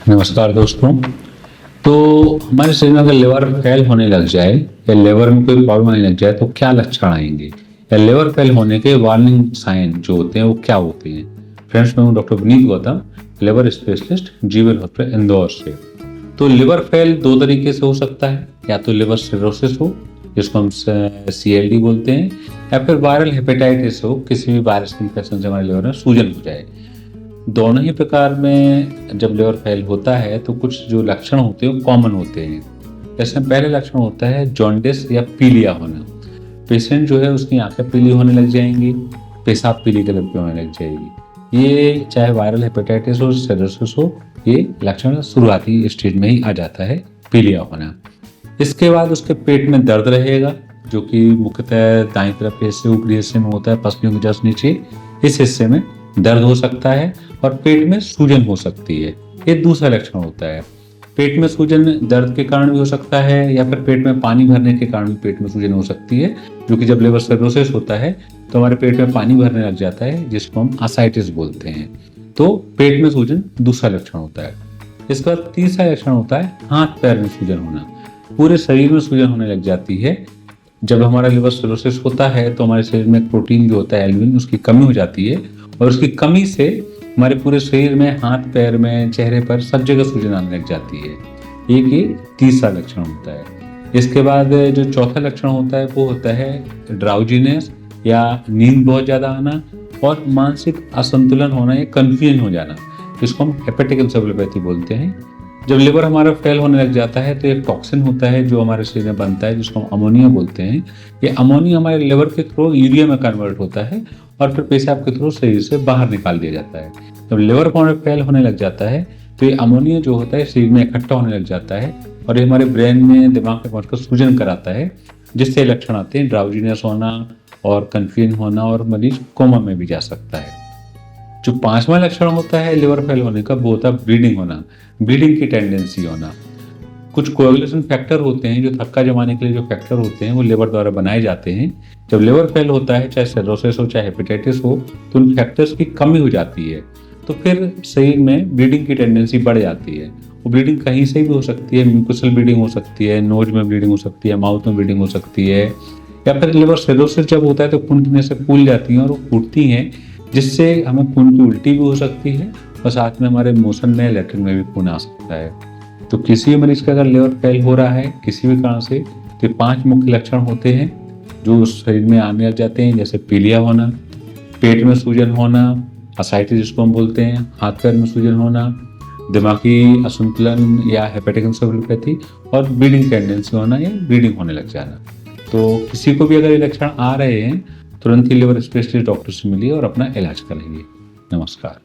नमस्कार दोस्तों। तो हमारे शरीर में अगर लिवर फेल होने लग जाए या लिवर में कोई प्रॉब्लम आने लग जाए तो क्या लक्षण आएंगे या लिवर फेल होने के वार्निंग साइन जो होते हैं वो क्या होते हैं। फ्रेंड्स, मैं हूँ doctor Vineet Gautam, liver specialist, जीवन हॉस्पिटल इंदौर से। तो लिवर फेल दो तरीके से हो सकता है, या तो लिवर सिरोसिस हो जिसको हम CLD बोलते हैं, या फिर वायरल हेपेटाइटिस हो, किसी भी वायरस इन्फेक्शन से हमारे लिवर में सूजन हो जाए। दोनों ही प्रकार में जब लिवर फेल होता है तो कुछ जो लक्षण होते हैं वो कॉमन होते हैं। जैसे पहले लक्षण होता है जॉन्डिस या पीलिया होना। पेशेंट जो है उसकी आंखें पीली होने लग जाएंगी, पेशाब पीली कलर की होने लग जाएगी। ये चाहे वायरल हेपेटाइटिस हो, सिरोसिस हो, ये लक्षण शुरुआती स्टेज में ही आ जाता है, पीलिया होना। इसके बाद उसके पेट में दर्द रहेगा, जो कि मुख्यतः दाईं तरफ से ऊपरी हिस्से में होता है, पसलियों के जस्ट नीचे इस हिस्से में दर्द हो सकता है और पेट में सूजन हो सकती है। ये दूसरा लक्षण होता है। पेट में सूजन दर्द के कारण भी हो सकता है या फिर पेट में पानी भरने के कारण भी पेट में सूजन हो सकती है, जो कि जब लिवर सिरोसिस होता है तो हमारे पेट में पानी भरने लग जाता है, जिसको हम आसाइटिस बोलते हैं। तो पेट में सूजन दूसरा लक्षण होता है। इसके बाद तीसरा लक्षण होता है हाथ पैर में सूजन होना। पूरे शरीर में सूजन होने लग जाती है। जब हमारा लिवर सिरोसिस होता है तो हमारे शरीर में प्रोटीन जो होता है एल्ब्यूमिन, उसकी कमी हो जाती है और उसकी कमी से हमारे पूरे शरीर में, हाथ पैर में, चेहरे पर सब जगह सूजन आने लग जाती है। एक ये तीसरा लक्षण होता है। इसके बाद जो चौथा लक्षण होता है वो होता है ड्राउजीनेस या नींद बहुत ज़्यादा आना और मानसिक असंतुलन होना या कन्फ्यूजन हो जाना, जिसको हम हेपेटिक एन्सेफेलोपैथी बोलते हैं। जब लिवर हमारा फेल होने लग जाता है तो एक टॉक्सिन होता है जो हमारे शरीर में बनता है, जिसको हम अमोनिया बोलते हैं। ये अमोनिया हमारे लिवर के थ्रू यूरिया में कन्वर्ट होता है और फिर पेशाब के थ्रू शरीर से बाहर निकाल दिया जाता है। जब लिवर फेल होने लग जाता है तो ये अमोनिया जो होता है शरीर में इकट्ठा होने लग जाता है और ये हमारे ब्रेन में, दिमाग में पहुंचकर सूजन कराता है, जिससे लक्षण आते हैं ड्राउजीनेस होना और कन्फ्यूजन होना और मरीज कोमा में भी जा सकता है। जो पांचवा लक्षण होता है लिवर फेल होने का वो होता है ब्लीडिंग होना, ब्लीडिंग की टेंडेंसी होना। कुछ कोएगुलेशन फैक्टर होते हैं, जो थक्का जमाने के लिए जो फैक्टर होते हैं वो लिवर द्वारा बनाए जाते हैं। जब लिवर फेल होता है, चाहे सिरोसिस हो चाहे हेपेटाइटिस हो, तो उन फैक्टर्स की कमी हो जाती है, तो फिर शरीर में ब्लीडिंग की टेंडेंसी बढ़ जाती है। वो ब्लीडिंग कहीं से भी हो सकती है, म्यूकोसल ब्लीडिंग हो सकती है, नोज में ब्लीडिंग हो सकती है, माउथ में ब्लीडिंग हो सकती है, या फिर लिवर सिरोसिस जब होता है तो खून पीने से फूल जाती हैं और वो फूटती हैं, जिससे हमें खून की उल्टी भी हो सकती है और साथ में हमारे मोशन में, लैट्रिन में भी खून आ सकता है। तो किसी भी मरीज का अगर लिवर फेल हो रहा है किसी भी कारण से, तो 5 मुख्य लक्षण होते हैं जो शरीर में आने लग जाते हैं, जैसे पीलिया होना, पेट में सूजन होना, असाइटिस जिसको हम बोलते हैं, हाथ पैर में सूजन होना, दिमागी असंतुलन या हेपेटिक एन्सेफेलोपैथी और ब्लीडिंग टेंडेंसी होना या ब्लीडिंग होने लग जाना। तो किसी को भी अगर ये लक्षण आ रहे हैं तुरंत ही लिवर स्पेशलिस्ट डॉक्टर से मिलिए और अपना इलाज कराइए। नमस्कार।